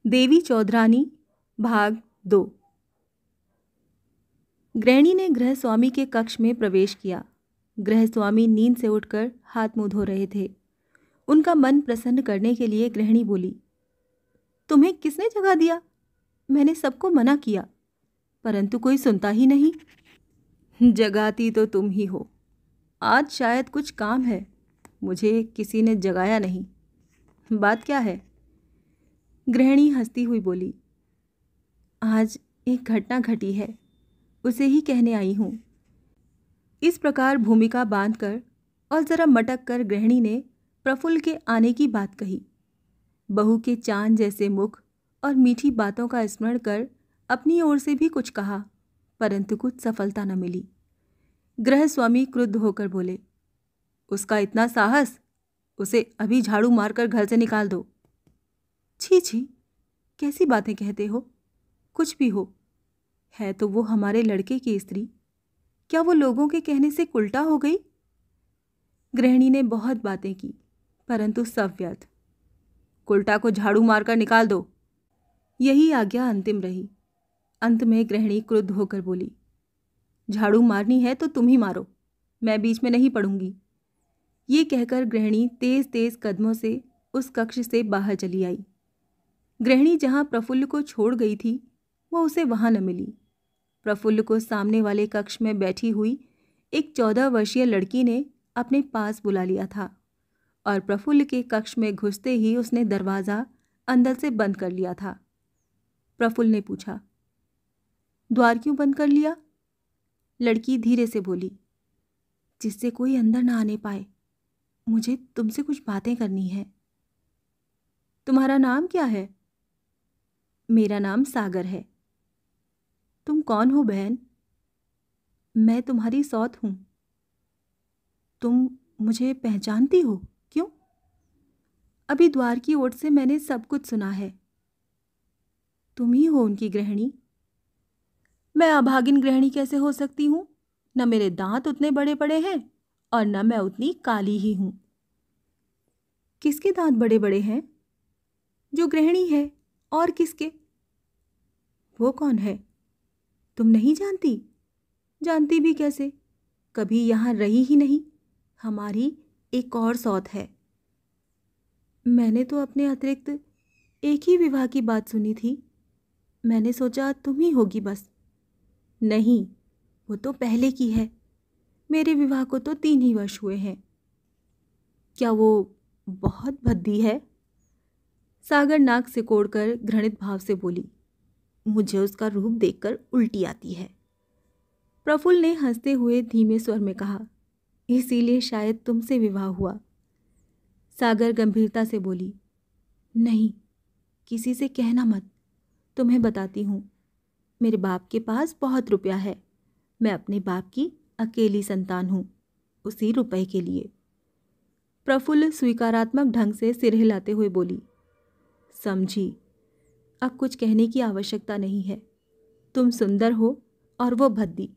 देवी चौधरानी भाग 2। गृहिणी ने गृहस्वामी के कक्ष में प्रवेश किया। गृहस्वामी नींद से उठकर हाथ मुंह धो रहे थे। उनका मन प्रसन्न करने के लिए गृहिणी बोली, तुम्हें किसने जगा दिया? मैंने सबको मना किया, परंतु कोई सुनता ही नहीं। जगाती तो तुम ही हो। आज शायद कुछ काम है, मुझे किसी ने जगाया नहीं। बात क्या है? गृहिणी हंसती हुई बोली, आज एक घटना घटी है, उसे ही कहने आई हूँ। इस प्रकार भूमिका बांधकर और जरा मटक कर गृहिणी ने प्रफुल्ल के आने की बात कही। बहू के चांद जैसे मुख और मीठी बातों का स्मरण कर अपनी ओर से भी कुछ कहा, परंतु कुछ सफलता न मिली। गृहस्वामी क्रुद्ध होकर बोले, उसका इतना साहस, उसे अभी झाड़ू मारकर घर से निकाल दो। छी छी, कैसी बातें कहते हो? कुछ भी हो, है तो वो हमारे लड़के की स्त्री, क्या वो लोगों के कहने से उल्टा हो गई? गृहिणी ने बहुत बातें की, परंतु सब व्यर्थ। उल्टा को झाड़ू मारकर निकाल दो, यही आज्ञा अंतिम रही। अंत में गृहिणी क्रुद्ध होकर बोली, झाड़ू मारनी है तो तुम ही मारो, मैं बीच में नहीं पड़ूंगी। ये कहकर गृहिणी तेज तेज कदमों से उस कक्ष से बाहर चली आई। गृहिणी जहां प्रफुल्ल को छोड़ गई थी, वो उसे वहां न मिली। प्रफुल्ल को सामने वाले कक्ष में बैठी हुई एक 14 वर्षीय लड़की ने अपने पास बुला लिया था और प्रफुल्ल के कक्ष में घुसते ही उसने दरवाज़ा अंदर से बंद कर लिया था। प्रफुल्ल ने पूछा, द्वार क्यों बंद कर लिया? लड़की धीरे से बोली, जिससे कोई अंदर ना आने पाए, मुझे तुमसे कुछ बातें करनी है। तुम्हारा नाम क्या है? मेरा नाम सागर है। तुम कौन हो बहन? मैं तुम्हारी सौत हूं। तुम मुझे पहचानती हो? क्यों? अभी द्वार की ओर से मैंने सब कुछ सुना है। तुम ही हो उनकी गृहिणी? मैं अभागिन गृहिणी कैसे हो सकती हूं? न मेरे दांत उतने बड़े बड़े हैं और न मैं उतनी काली ही हूं। किसके दांत बड़े बड़े हैं? जो गृहिणी है। और किसके? वो कौन है? तुम नहीं जानती? जानती भी कैसे, कभी यहां रही ही नहीं। हमारी एक और सौत है। मैंने तो अपने अतिरिक्त एक ही विवाह की बात सुनी थी। मैंने सोचा तुम ही होगी बस। नहीं, वो तो पहले की है। मेरे विवाह को तो 3 ही वर्ष हुए हैं। क्या वो बहुत भद्दी है? सागर नाक सिकोड़कर घृणित भाव से बोली, मुझे उसका रूप देखकर उल्टी आती है। प्रफुल्ल ने हंसते हुए धीमे स्वर में कहा, इसीलिए शायद तुमसे विवाह हुआ। सागर गंभीरता से बोली, नहीं, किसी से कहना मत। तुम्हें बताती हूँ, मेरे बाप के पास बहुत रुपया है। मैं अपने बाप की अकेली संतान हूँ, उसी रुपए के लिए। प्रफुल्ल स्वीकारात्मक ढंग से सिर हिलाते हुए बोली, समझी, अब कुछ कहने की आवश्यकता नहीं है। तुम सुंदर हो और वो भद्दी,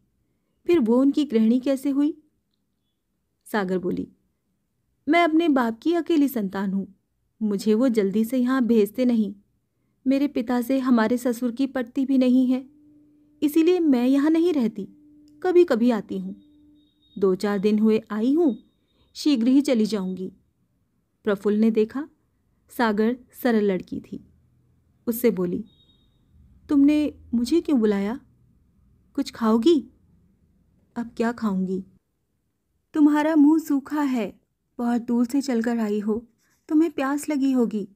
फिर वो उनकी गृहिणी कैसे हुई? सागर बोली, मैं अपने बाप की अकेली संतान हूँ। मुझे वो जल्दी से यहाँ भेजते नहीं। मेरे पिता से हमारे ससुर की पटती भी नहीं है, इसीलिए मैं यहाँ नहीं रहती। कभी कभी आती हूँ। 2-4 दिन हुए आई हूँ, शीघ्र ही चली जाऊंगी। प्रफुल्ल ने देखा सागर सरल लड़की थी। उससे बोली, तुमने मुझे क्यों बुलाया? कुछ खाओगी? अब क्या खाऊंगी? तुम्हारा मुंह सूखा है, बहुत दूर से चलकर आई हो, तुम्हें प्यास लगी होगी।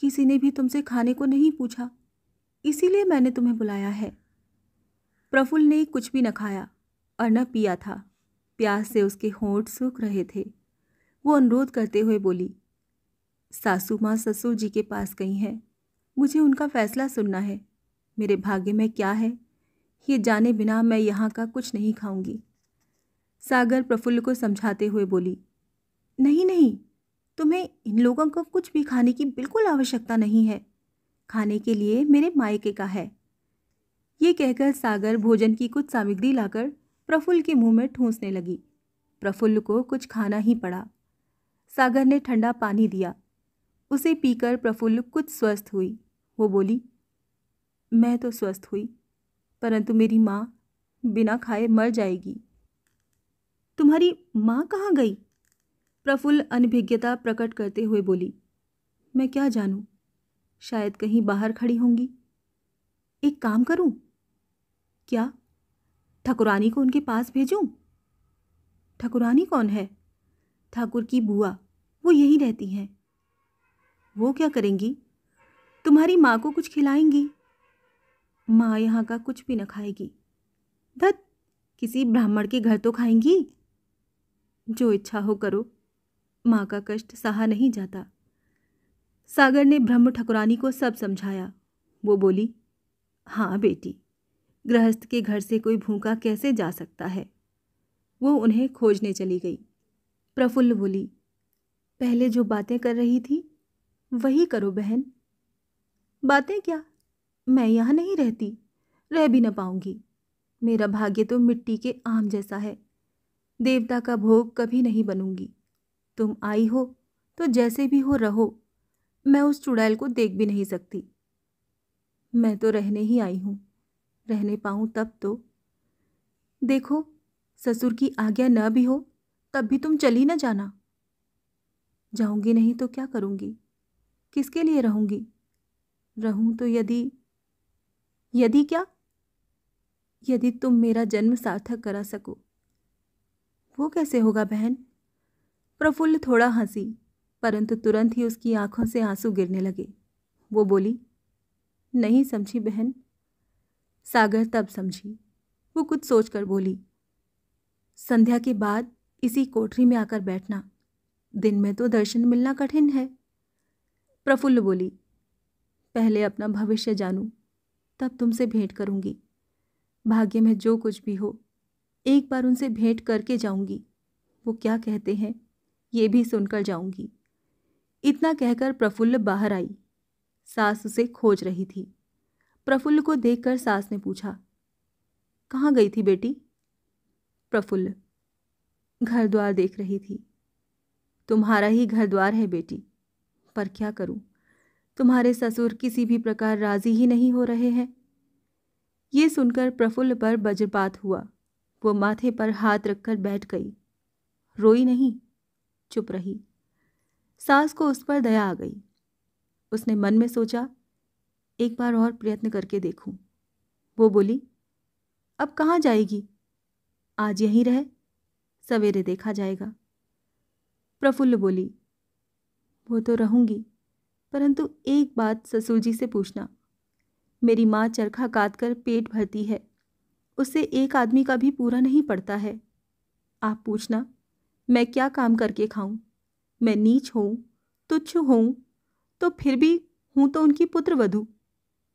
किसी ने भी तुमसे खाने को नहीं पूछा, इसीलिए मैंने तुम्हें बुलाया है। प्रफुल्ल ने कुछ भी न खाया और न पिया था। प्यास से उसके होंठ सूख रहे थे। वो अनुरोध करते हुए बोली, सासू माँ ससुर जी के पास गई हैं, मुझे उनका फैसला सुनना है। मेरे भाग्य में क्या है, ये जाने बिना मैं यहाँ का कुछ नहीं खाऊंगी। सागर प्रफुल्ल को समझाते हुए बोली, नहीं नहीं, तुम्हें इन लोगों को कुछ भी खाने की बिल्कुल आवश्यकता नहीं है। खाने के लिए मेरे मायके का है। ये कहकर सागर भोजन की कुछ सामग्री लाकर प्रफुल्ल के मुंह में ठूंसने लगी। प्रफुल्ल को कुछ खाना ही पड़ा। सागर ने ठंडा पानी दिया। उसे पीकर प्रफुल्ल कुछ स्वस्थ हुई। वो बोली, मैं तो स्वस्थ हुई, परंतु मेरी माँ बिना खाए मर जाएगी। तुम्हारी माँ कहाँ गई? प्रफुल्ल अनभिज्ञता प्रकट करते हुए बोली, मैं क्या जानूं, शायद कहीं बाहर खड़ी होंगी। एक काम करूं? क्या? ठाकुरानी को उनके पास भेजूं? ठाकुरानी कौन है? ठाकुर की बुआ, वो यहीं रहती हैं। वो क्या करेंगी? तुम्हारी माँ को कुछ खिलाएंगी। माँ यहाँ का कुछ भी न खाएगी। धत, किसी ब्राह्मण के घर तो खाएंगी। जो इच्छा हो करो, माँ का कष्ट सहा नहीं जाता। सागर ने ब्रह्म ठाकुरानी को सब समझाया। वो बोली, हाँ बेटी, गृहस्थ के घर से कोई भूखा कैसे जा सकता है। वो उन्हें खोजने चली गई। प्रफुल्ल बोली, पहले जो बातें कर रही थी वही करो बहन। बातें क्या? मैं यहाँ नहीं रहती, रह भी न पाऊंगी। मेरा भाग्य तो मिट्टी के आम जैसा है। देवता का भोग कभी नहीं बनूंगी। तुम आई हो तो जैसे भी हो रहो, मैं उस चुड़ैल को देख भी नहीं सकती। मैं तो रहने ही आई हूँ, रहने पाऊँ तब तो। देखो, ससुर की आज्ञा न भी हो तब भी तुम चली न जाना। जाऊंगी नहीं तो क्या करूंगी? किसके लिए रहूंगी? रहूं तो यदि क्या? यदि तुम मेरा जन्म सार्थक करा सको। वो कैसे होगा बहन? प्रफुल्ल थोड़ा हंसी, परंतु तुरंत ही उसकी आंखों से आंसू गिरने लगे। वो बोली, नहीं समझी बहन। सागर तब समझी। वो कुछ सोचकर बोली, संध्या के बाद इसी कोठरी में आकर बैठना। दिन में तो दर्शन मिलना कठिन है। प्रफुल्ल बोली, पहले अपना भविष्य जानूं, तब तुमसे भेंट करूंगी। भाग्य में जो कुछ भी हो, एक बार उनसे भेंट करके जाऊंगी। वो क्या कहते हैं ये भी सुनकर जाऊंगी। इतना कहकर प्रफुल्ल बाहर आई। सास उसे खोज रही थी। प्रफुल्ल को देखकर सास ने पूछा, कहाँ गई थी बेटी? प्रफुल्ल, घर द्वार देख रही थी। तुम्हारा ही घर द्वार है बेटी, पर क्या करूं, तुम्हारे ससुर किसी भी प्रकार राजी ही नहीं हो रहे हैं। ये सुनकर प्रफुल्ल पर वज्रपात हुआ। वो माथे पर हाथ रखकर बैठ गई। रोई नहीं, चुप रही। सास को उस पर दया आ गई। उसने मन में सोचा, एक बार और प्रयत्न करके देखूं। वो बोली, अब कहाँ जाएगी? आज यहीं रह, सवेरे देखा जाएगा। प्रफुल्ल बोली, वो तो रहूंगी, परंतु एक बात ससुर जी से पूछना। मेरी माँ चरखा काट कर पेट भरती है, उससे एक आदमी का भी पूरा नहीं पड़ता है। आप पूछना, मैं क्या काम करके खाऊं? मैं नीच हूं, तुच्छ हूं, तो फिर भी हूं तो उनकी पुत्रवधू।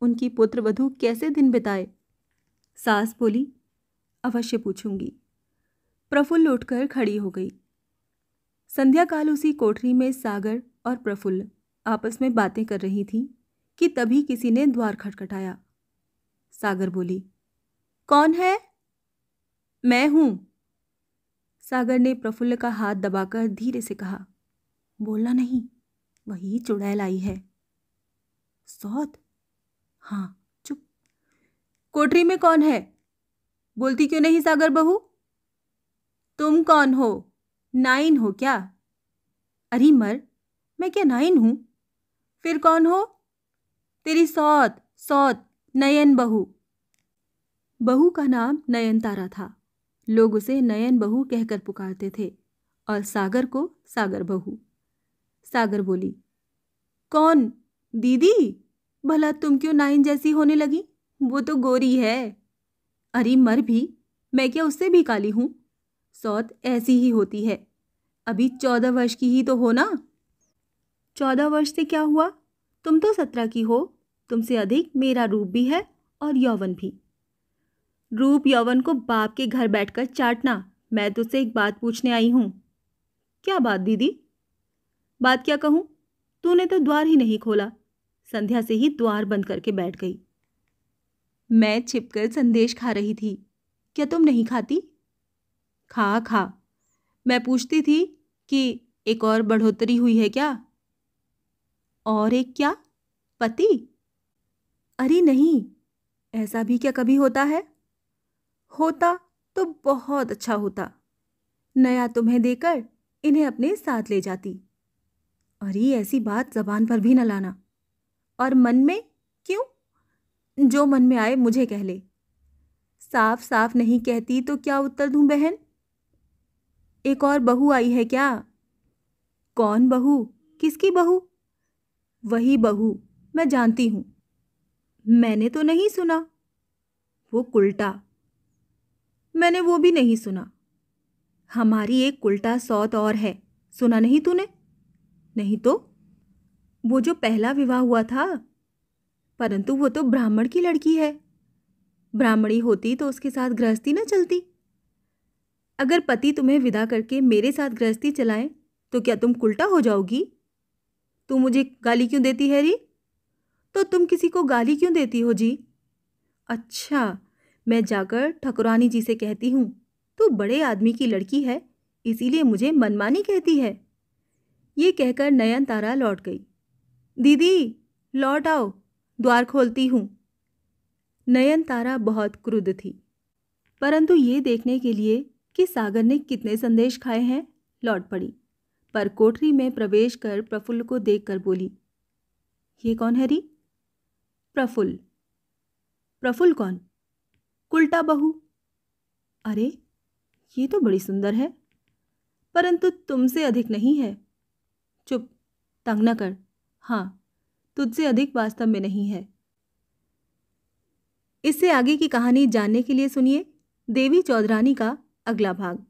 उनकी पुत्रवधू कैसे दिन बिताए? सास बोली, अवश्य पूछूंगी। प्रफुल्ल उठकर खड़ी हो गई। संध्या काल उसी कोठरी में सागर और प्रफुल्ल आपस में बातें कर रही थी कि तभी किसी ने द्वार खटखटाया। सागर बोली, कौन है? मैं हूं। सागर ने प्रफुल्ल का हाथ दबाकर धीरे से कहा, बोलना नहीं, वही चुड़ैल आई है। सौत? हाँ, चुप। कोठरी में कौन है? बोलती क्यों नहीं सागर बहू? तुम कौन हो? नाइन हो क्या? अरे मर, मैं क्या नाइन हूं? फिर कौन हो? तेरी सौत, सौत, नयन बहू। बहू का नाम नयनतारा था। लोग उसे नयन बहू कहकर पुकारते थे और सागर को सागर बहू। सागर बोली, कौन? दीदी? भला तुम क्यों नाइन जैसी होने लगी? वो तो गोरी है। अरे मर भी, मैं क्या उससे भी काली हूं? सौत ऐसी ही होती है। अभी 14 वर्ष की ही तो हो ना। 14 वर्ष से क्या हुआ? तुम तो 17 की हो। तुमसे अधिक मेरा रूप भी है और यौवन भी। रूप यौवन को बाप के घर बैठकर चाटना। मैं तुझसे एक बात पूछने आई हूं। क्या बात दीदी? बात क्या कहूं? तूने तो द्वार ही नहीं खोला। संध्या से ही द्वार बंद करके बैठ गई। मैं छिपकर संदेश खा रही थी। क्या तुम नहीं खाती? खा खा। मैं पूछती थी कि एक और बढ़ोतरी हुई है क्या? और एक क्या? पति? अरे नहीं, ऐसा भी क्या कभी होता है? होता तो बहुत अच्छा होता। नया तुम्हें देकर इन्हें अपने साथ ले जाती। अरे ऐसी बात जबान पर भी न लाना। और मन में? क्यों? जो मन में आए मुझे कह ले। साफ साफ नहीं कहती तो क्या उत्तर दूं बहन? एक और बहू आई है क्या? कौन बहू? किसकी बहू? वही बहू, मैं जानती हूं। मैंने तो नहीं सुना। वो कुल्टा। मैंने वो भी नहीं सुना। हमारी एक कुल्टा सौत और है, सुना नहीं तूने? नहीं तो? वो जो पहला विवाह हुआ था, परंतु वो तो ब्राह्मण की लड़की है। ब्राह्मणी होती तो उसके साथ गृहस्थी न चलती। अगर पति तुम्हें विदा करके मेरे साथ गृहस्थी चलाए तो क्या तुम कुल्टा हो जाओगी? तू मुझे गाली क्यों देती है री? तो तुम किसी को गाली क्यों देती हो जी? अच्छा, मैं जाकर ठकुरानी जी से कहती हूँ तू बड़े आदमी की लड़की है, इसीलिए मुझे मनमानी कहती है। ये कहकर नयनतारा लौट गई। दीदी, लौट आओ, द्वार खोलती हूँ। नयनतारा बहुत क्रुद्ध थी, परंतु ये देखने के लिए कि सागर ने कितने संदेश खाए हैं, लौट पड़ी। पर कोठरी में प्रवेश कर प्रफुल्ल को देखकर बोली, ये कौन है री? प्रफुल्ल। प्रफुल्ल कौन? कुल्टा बहू। अरे ये तो बड़ी सुंदर है, परंतु तुमसे अधिक नहीं है। चुप, तंग न कर। हाँ, तुझसे अधिक वास्तव में नहीं है। इससे आगे की कहानी जानने के लिए सुनिए देवी चौधरानी का अगला भाग।